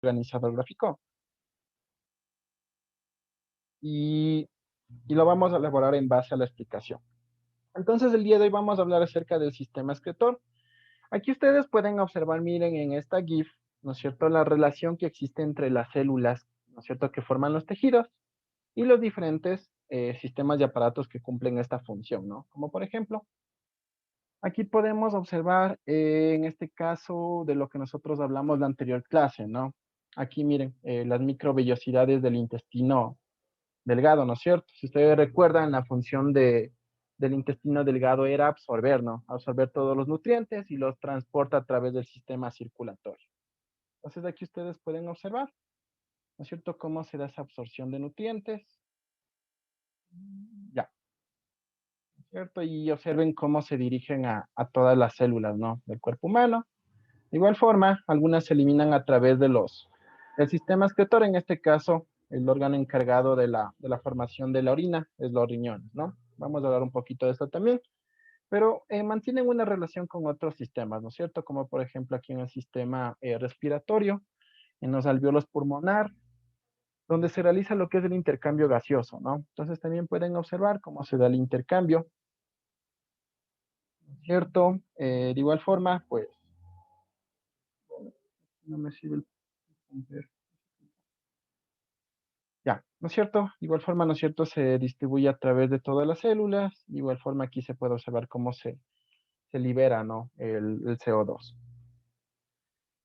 organizador gráfico. Y, y lo vamos a elaborar en base a la explicación. Entonces, el día de hoy vamos a hablar acerca del sistema excretor. Aquí ustedes pueden observar, miren, en esta GIF, ¿no es cierto?, la relación que existe entre las células, ¿no es cierto?, que forman los tejidos y los diferentes sistemas y aparatos que cumplen esta función, ¿no? Como por ejemplo, aquí podemos observar, en este caso, de lo que nosotros hablamos la anterior clase, ¿no? Aquí miren, las microvellosidades del intestino delgado, ¿no es cierto? Si ustedes recuerdan, la función del intestino delgado era absorber, ¿no? Absorber todos los nutrientes y los transporta a través del sistema circulatorio. Entonces aquí ustedes pueden observar, ¿no es cierto?, cómo se da esa absorción de nutrientes. Ya, ¿cierto? Y observen cómo se dirigen a todas las células, ¿no?, del cuerpo humano. De igual forma, algunas se eliminan a través del sistema excretor, en este caso, el órgano encargado de la formación de la orina es los riñones, ¿no? Vamos a hablar un poquito de esto también, pero mantienen una relación con otros sistemas, ¿no es cierto? Como por ejemplo aquí en el sistema respiratorio, en los alvéolos pulmonar, donde se realiza lo que es el intercambio gaseoso, ¿no? Entonces también pueden observar cómo se da el intercambio, ¿no es cierto? De igual forma, pues, no me sirve el... Ya, ¿no es cierto? De igual forma, ¿no es cierto? Se distribuye a través de todas las células. De igual forma, aquí se puede observar cómo se libera, ¿no?, el CO2.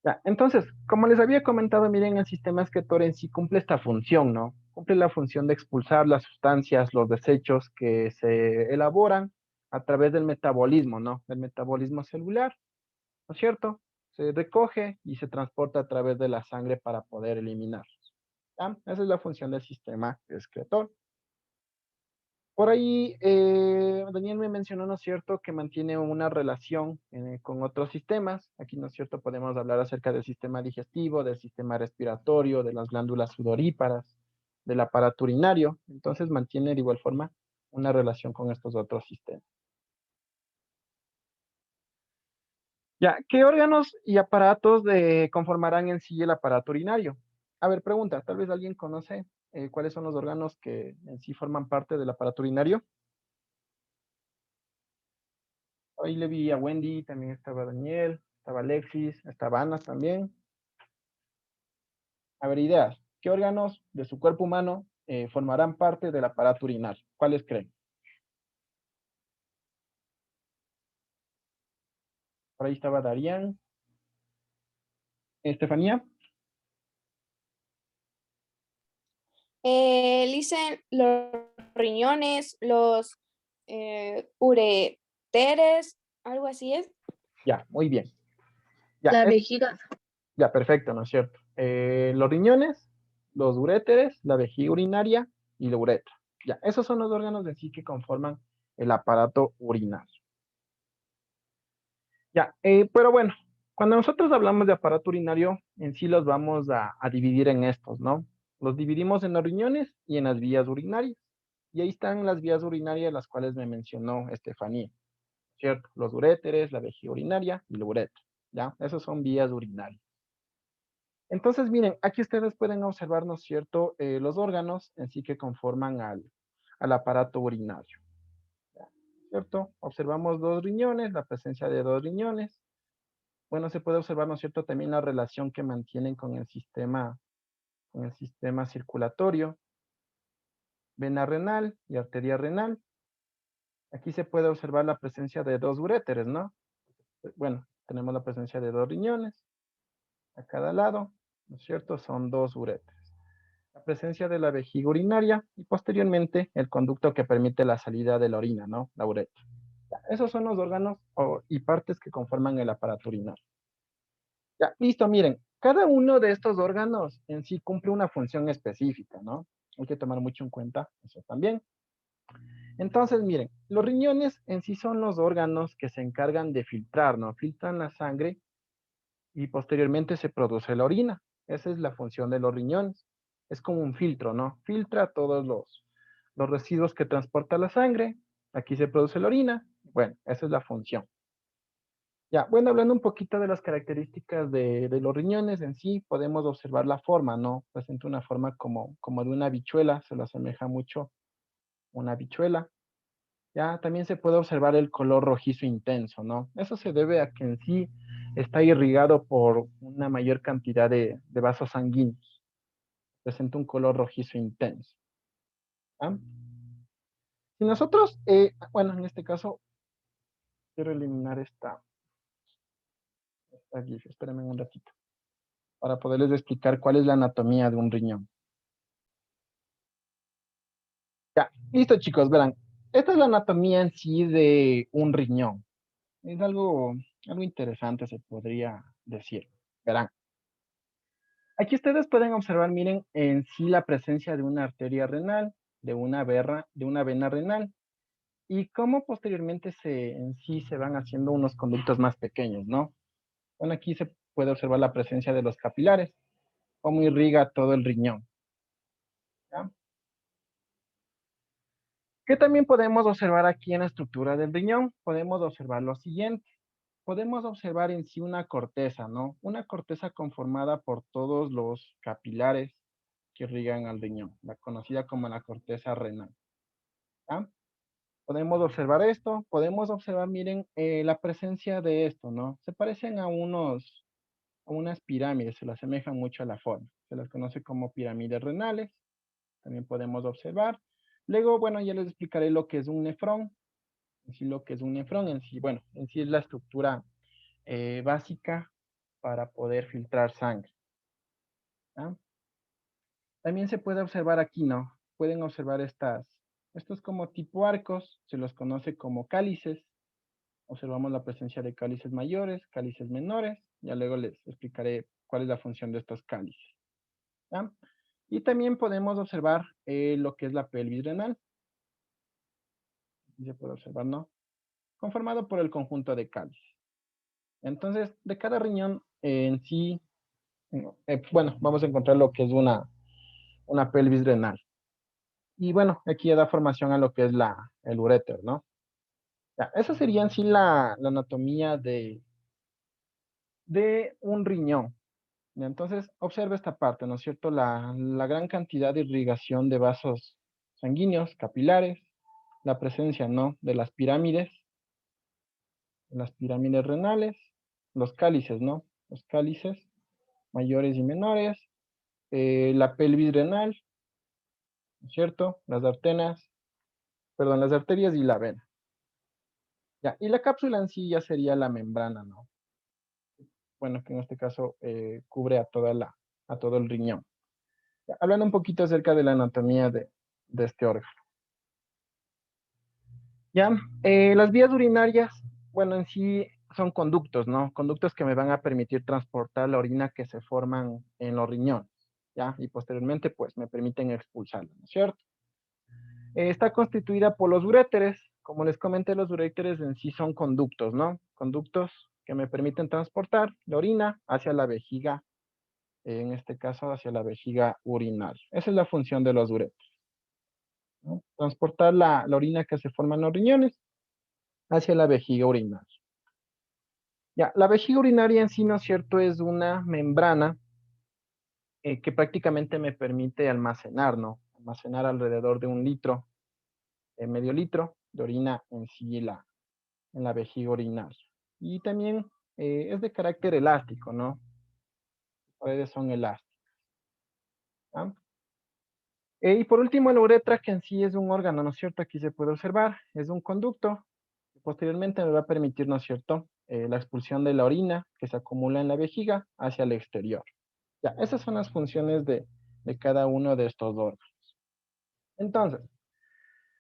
Ya, entonces, como les había comentado, miren, el sistema excretor en sí cumple esta función, ¿no? Cumple la función de expulsar las sustancias, los desechos que se elaboran a través del metabolismo, ¿no? Del metabolismo celular, ¿no es cierto? Se recoge y se transporta a través de la sangre para poder eliminarlos. ¿Ya? Esa es la función del sistema excretor. Por ahí, Daniel me mencionó, ¿no es cierto?, que mantiene una relación con otros sistemas. Aquí, ¿no es cierto?, podemos hablar acerca del sistema digestivo, del sistema respiratorio, de las glándulas sudoríparas, del aparato urinario. Entonces, mantiene de igual forma una relación con estos otros sistemas. Ya, ¿qué órganos y aparatos conformarán en sí el aparato urinario? A ver, pregunta, tal vez alguien conoce cuáles son los órganos que en sí forman parte del aparato urinario. Ahí le vi a Wendy, también estaba Daniel, estaba Alexis, estaba Ana también. A ver, ideas. ¿Qué órganos de su cuerpo humano formarán parte del aparato urinario? ¿Cuáles creen? Por ahí estaba Darían. Estefanía. Dicen los riñones, los ureteres, algo así es. Ya, muy bien. Ya, La vejiga. ya, perfecto, ¿no es cierto? Los riñones, los uréteres, la vejiga urinaria y la uretra. Ya, esos son los órganos de sí que conforman el aparato urinario. Ya, pero bueno, cuando nosotros hablamos de aparato urinario, en sí los vamos a dividir en estos, ¿no? Los dividimos en los riñones y en las vías urinarias. Y ahí están las vías urinarias, las cuales me mencionó Estefanía, ¿cierto? Los uréteres, la vejiga urinaria y la uretra, ¿ya? Esos son vías urinarias. Entonces, miren, aquí ustedes pueden observar, ¿no es cierto?, los órganos en sí que conforman al aparato urinario, ¿ya? ¿Cierto? Observamos dos riñones, la presencia de dos riñones. Bueno, se puede observar, ¿no es cierto?, también la relación que mantienen con el sistema circulatorio, vena renal y arteria renal. Aquí se puede observar la presencia de dos uréteres, ¿no? Bueno, tenemos la presencia de dos riñones a cada lado, ¿no es cierto? Son dos uréteres. La presencia de la vejiga urinaria y posteriormente el conducto que permite la salida de la orina, ¿no? La uretra. Esos son los órganos y partes que conforman el aparato urinario. Ya, listo, miren, cada uno de estos órganos en sí cumple una función específica, ¿no? Hay que tomar mucho en cuenta eso también. Entonces, miren, los riñones en sí son los órganos que se encargan de filtrar, ¿no? Filtran la sangre y posteriormente se produce la orina. Esa es la función de los riñones. Es como un filtro, ¿no? Filtra todos los residuos que transporta la sangre. Aquí se produce la orina. Bueno, esa es la función. Ya, bueno, hablando un poquito de las características de los riñones en sí, podemos observar la forma, ¿no? Presenta una forma como de una habichuela, se lo asemeja mucho a una habichuela. Ya, también se puede observar el color rojizo intenso, ¿no? Eso se debe a que en sí está irrigado por una mayor cantidad de vasos sanguíneos. Presenta un color rojizo intenso. ¿Ah? Si nosotros, bueno, en este caso, quiero eliminar esta GIF, espérenme un ratito, para poderles explicar cuál es la anatomía de un riñón. Ya, listo chicos, verán. Esta es la anatomía en sí de un riñón. Es algo interesante, se podría decir. Verán. Aquí ustedes pueden observar, miren, en sí la presencia de una arteria renal, de una vena renal, y cómo posteriormente en sí se van haciendo unos conductos más pequeños, ¿no? Bueno, aquí se puede observar la presencia de los capilares, cómo irriga todo el riñón, ¿ya? ¿Qué también podemos observar aquí en la estructura del riñón? Podemos observar lo siguiente. Podemos observar en sí una corteza, ¿no? Una corteza conformada por todos los capilares que irrigan al riñón, la conocida como la corteza renal, ¿ya? Podemos observar esto, podemos observar, miren, la presencia de esto, ¿no? Se parecen a unas pirámides, se le asemejan mucho a la forma. Se las conoce como pirámides renales, también podemos observar. Luego, bueno, ya les explicaré lo que es un nefrón, en sí lo que es un nefrón, en sí, bueno, en sí es la estructura básica para poder filtrar sangre, ¿ya? También se puede observar aquí, ¿no? Pueden observar estos como tipo arcos, se los conoce como cálices. Observamos la presencia de cálices mayores, cálices menores. Ya luego les explicaré cuál es la función de estos cálices, ¿ya? Y también podemos observar lo que es la pelvis renal. Aquí se puede observar, ¿no? Conformado por el conjunto de cálices. Entonces, de cada riñón en sí, bueno, vamos a encontrar lo que es una pelvis renal. Y bueno, aquí ya da formación a lo que es el uréter, ¿no? Ya, esa sería en sí la anatomía de un riñón. Ya, entonces, observa esta parte, ¿no es cierto? La gran cantidad de irrigación de vasos sanguíneos, capilares, la presencia, ¿no? De las pirámides renales, los cálices, ¿no? Los cálices mayores y menores, la pelvis renal, ¿no es cierto? Las arterias y la vena. Ya, y la cápsula en sí ya sería la membrana, ¿no? Bueno, que en este caso cubre a todo el riñón. Ya, hablando un poquito acerca de la anatomía de este órgano. Ya, las vías urinarias, bueno, en sí son conductos, ¿no? Conductos que me van a permitir transportar la orina que se forman en los riñones, ¿ya? Y posteriormente, pues, me permiten expulsarla, ¿no es cierto? Está constituida por los uréteres. Como les comenté, los uréteres en sí son conductos, ¿no? Conductos que me permiten transportar la orina hacia la vejiga, en este caso hacia la vejiga urinaria. Esa es la función de los uréteres, ¿no? Transportar la orina que se forma en los riñones hacia la vejiga urinaria. Ya, la vejiga urinaria en sí, ¿no es cierto?, es una membrana que prácticamente me permite almacenar, ¿no? Almacenar alrededor de 1 litro, medio litro de orina en sí en la vejiga urinaria. Y también es de carácter elástico, ¿no? Las paredes son elásticas, ¿ah? Y por último, la uretra, que en sí es un órgano, ¿no es cierto? Aquí se puede observar, es un conducto que posteriormente me va a permitir, ¿no es cierto?, la expulsión de la orina que se acumula en la vejiga hacia el exterior. Ya, esas son las funciones de cada uno de estos órganos. Entonces,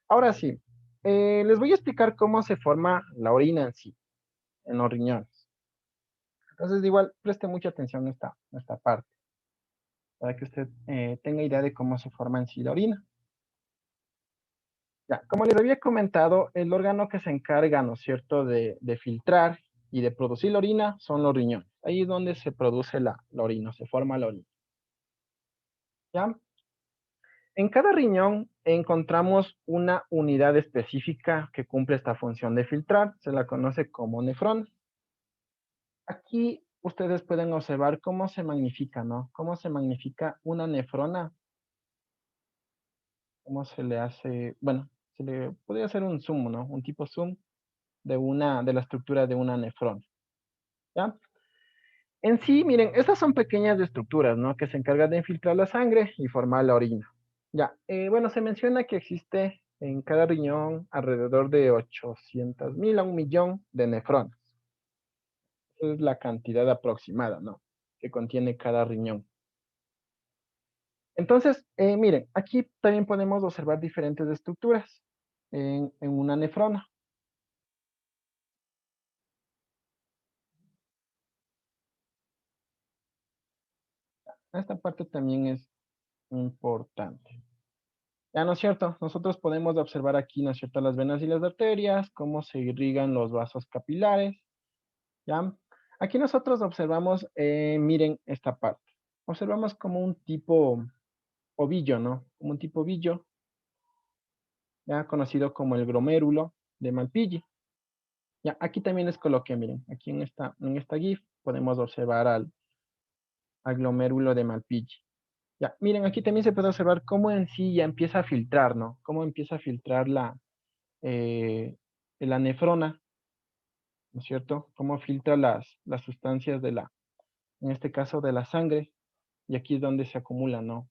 ahora sí, les voy a explicar cómo se forma la orina en sí, en los riñones. Entonces, igual, preste mucha atención a esta parte, para que usted tenga idea de cómo se forma en sí la orina. Ya, como les había comentado, el órgano que se encarga, ¿no es cierto?, de filtrar y de producir la orina son los riñones. Ahí es donde se produce la orina, se forma la orina. ¿Ya? En cada riñón encontramos una unidad específica que cumple esta función de filtrar, se la conoce como nefrón. Aquí ustedes pueden observar cómo se magnifica, ¿no? Cómo se magnifica una nefrona, cómo se le hace, bueno, se le podría hacer un zoom, ¿no? Un tipo zoom de la estructura de una nefrona, ¿ya? En sí, miren, estas son pequeñas estructuras, ¿no? Que se encargan de infiltrar la sangre y formar la orina. Ya, bueno, se menciona que existe en cada riñón alrededor de 800.000 a 1.000.000 de nefronas. Esa es la cantidad aproximada, ¿no? Que contiene cada riñón. Entonces, miren, aquí también podemos observar diferentes estructuras en una nefrona. Esta parte también es importante. Ya, ¿no es cierto? Nosotros podemos observar aquí, ¿no es cierto?, las venas y las arterias, cómo se irrigan los vasos capilares, ¿ya? Aquí nosotros observamos, miren esta parte. Observamos como un tipo ovillo, ¿no? Como un tipo ovillo, ya conocido como el glomérulo de Malpighi. Ya, aquí también les coloqué, miren, aquí en esta GIF podemos observar al glomérulo de Malpighi. Ya, miren, aquí también se puede observar cómo en sí ya empieza a filtrar, ¿no? Cómo empieza a filtrar eh, la nefrona, ¿no es cierto? Cómo filtra las sustancias en este caso, de la sangre, y aquí es donde se acumula, ¿no?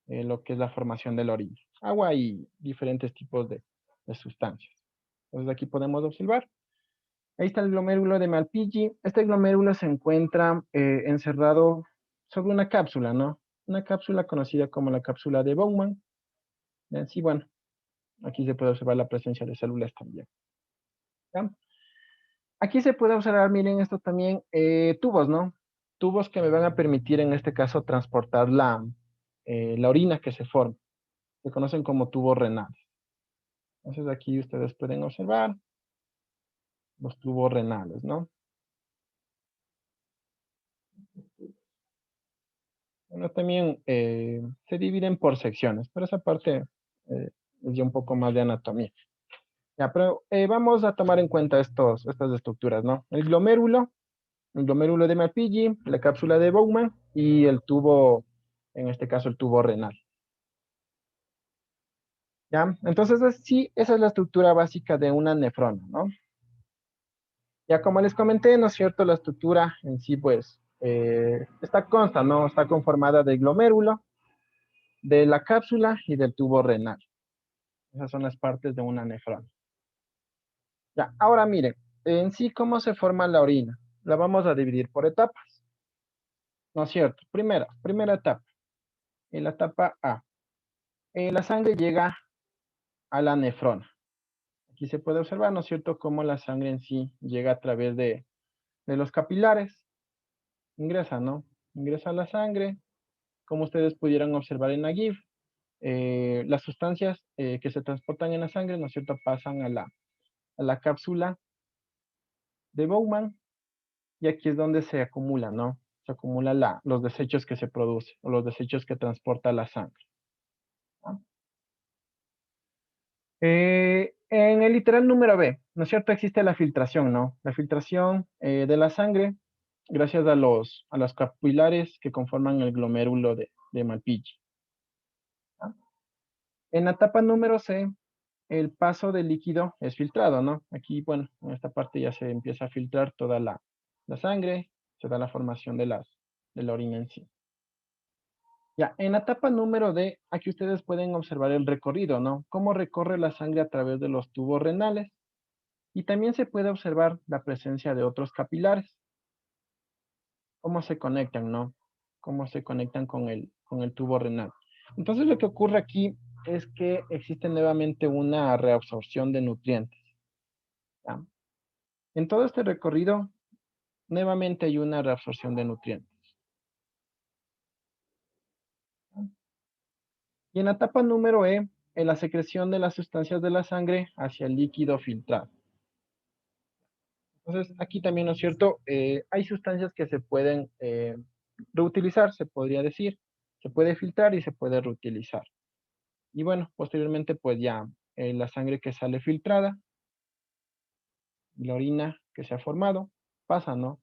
Lo que es la formación de la orina. Agua y diferentes tipos de sustancias. Entonces aquí podemos observar. Ahí está el glomérulo de Malpighi. Este glomérulo se encuentra encerrado sobre una cápsula, ¿no? Una cápsula conocida como la cápsula de Bowman. Sí, bueno, aquí se puede observar la presencia de células también. ¿Ya? Aquí se puede observar, miren, esto también, tubos, ¿no? Tubos que me van a permitir, en este caso, transportar la orina que se forma. Se conocen como tubos renales. Entonces aquí ustedes pueden observar los tubos renales, ¿no? Bueno, también se dividen por secciones, pero esa parte es ya un poco más de anatomía. Ya, pero vamos a tomar en cuenta estas estructuras, ¿no? El glomérulo de Malpighi, la cápsula de Bowman y el tubo, en este caso el tubo renal. ¿Ya? Entonces, sí, esa es la estructura básica de una nefrona, ¿no? Ya como les comenté, ¿no es cierto? La estructura en sí, pues, consta, ¿no? Está conformada del glomérulo, de la cápsula y del tubo renal. Esas son las partes de una nefrona. Ya, ahora miren, en sí, ¿cómo se forma la orina? La vamos a dividir por etapas, ¿no es cierto? Primera etapa, en la etapa A. La sangre llega a la nefrona. Aquí se puede observar, ¿no es cierto?, cómo la sangre en sí llega a través de los capilares. Ingresa, ¿no? Ingresa la sangre. Como ustedes pudieran observar en la GIF, las sustancias que se transportan en la sangre, ¿no es cierto?, pasan a la cápsula de Bowman y aquí es donde se acumula, ¿no? Se acumulan los desechos que se producen o los desechos que transporta la sangre, ¿no? En el literal número B, ¿no es cierto? Existe la filtración, ¿no? La filtración de la sangre gracias a los capilares que conforman el glomérulo de Malpighi, ¿no? En la etapa número C, el paso del líquido es filtrado, ¿no? Aquí, bueno, en esta parte ya se empieza a filtrar toda la sangre, se da la formación de la orina en sí. Ya, en la etapa número D, aquí ustedes pueden observar el recorrido, ¿no? Cómo recorre la sangre a través de los tubos renales. Y también se puede observar la presencia de otros capilares, cómo se conectan, ¿no? Cómo se conectan con el tubo renal. Entonces lo que ocurre aquí es que existe nuevamente una reabsorción de nutrientes, ¿ya? En todo este recorrido, nuevamente hay una reabsorción de nutrientes. Y en la etapa número E, en la secreción de las sustancias de la sangre hacia el líquido filtrado. Entonces, aquí también, ¿no es cierto? Hay sustancias que se pueden reutilizar, se podría decir. Se puede filtrar y se puede reutilizar. Y bueno, posteriormente, pues ya la sangre que sale filtrada, la orina que se ha formado, pasa, ¿no?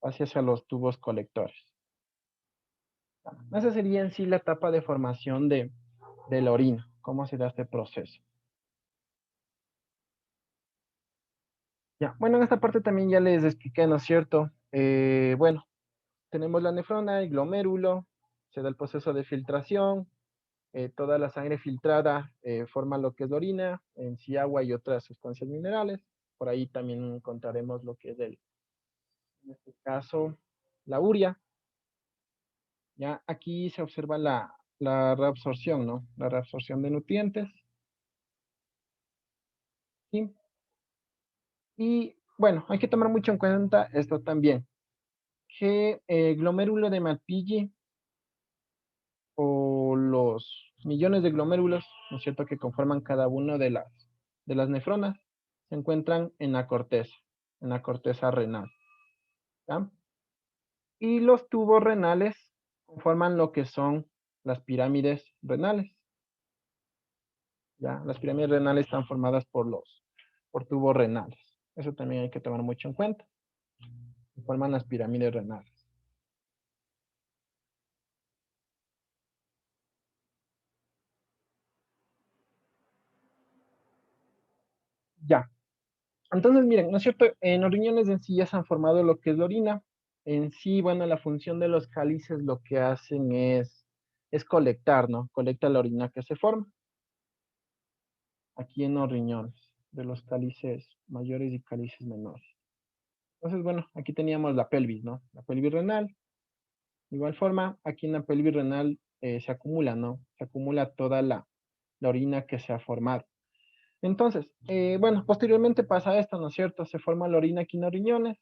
hacia los tubos colectores. Esa sería en sí la etapa de formación de la orina, cómo se da este proceso. Ya, bueno, en esta parte también ya les expliqué, ¿no es cierto? Bueno, tenemos la nefrona, el glomérulo, se da el proceso de filtración, toda la sangre filtrada forma lo que es la orina, en sí agua y otras sustancias minerales. Por ahí también encontraremos lo que es en este caso, la urea. Ya aquí se observa la reabsorción, ¿no? La reabsorción de nutrientes. ¿Sí? Y bueno, hay que tomar mucho en cuenta esto también, que el glomérulo de Malpighi o los millones de glomérulos, ¿no es cierto?, que conforman cada una de las nefronas, se encuentran en la corteza renal. ¿Ya? Y los tubos renales conforman lo que son las pirámides renales. ¿Ya? Las pirámides renales están formadas por tubos renales. Eso también hay que tomar mucho en cuenta. Forman las pirámides renales. Ya. Entonces, miren, ¿no es cierto? En los riñones en sí ya se han formado lo que es la orina. En sí, bueno, la función de los cálices lo que hacen es colectar, ¿no? Colecta la orina que se forma aquí en los riñones de los cálices mayores y cálices menores. Entonces, bueno, aquí teníamos la pelvis, ¿no? La pelvis renal. De igual forma, aquí en la pelvis renal se acumula, ¿no? Se acumula toda la orina que se ha formado. Entonces, bueno, posteriormente pasa esto, ¿no es cierto? Se forma la orina aquí en los riñones.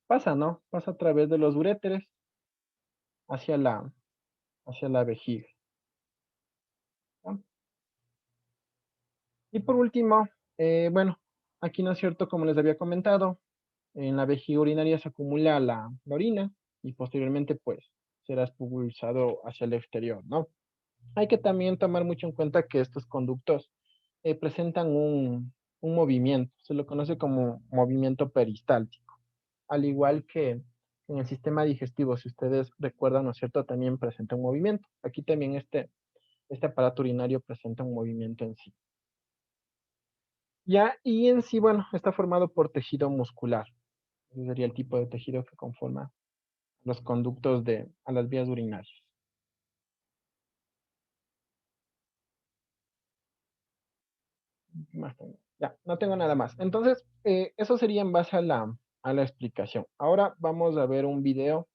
Pasa, ¿no? Pasa a través de los uréteres hacia hacia la vejiga, ¿no? Y por último, bueno, aquí, ¿no es cierto? Como les había comentado, en la vejiga urinaria se acumula la orina y posteriormente, pues, será expulsado hacia el exterior, ¿no? Hay que también tomar mucho en cuenta que estos conductos presentan un movimiento, se lo conoce como movimiento peristáltico, al igual que en el sistema digestivo, si ustedes recuerdan, ¿no es cierto?, también presenta un movimiento. Aquí también este aparato urinario presenta un movimiento en sí. Ya, y en sí, bueno, está formado por tejido muscular. Ese sería el tipo de tejido que conforma los conductos a las vías urinarias. ¿Qué más tengo? Ya, no tengo nada más. Entonces, eso sería en base a la explicación. Ahora vamos a ver un video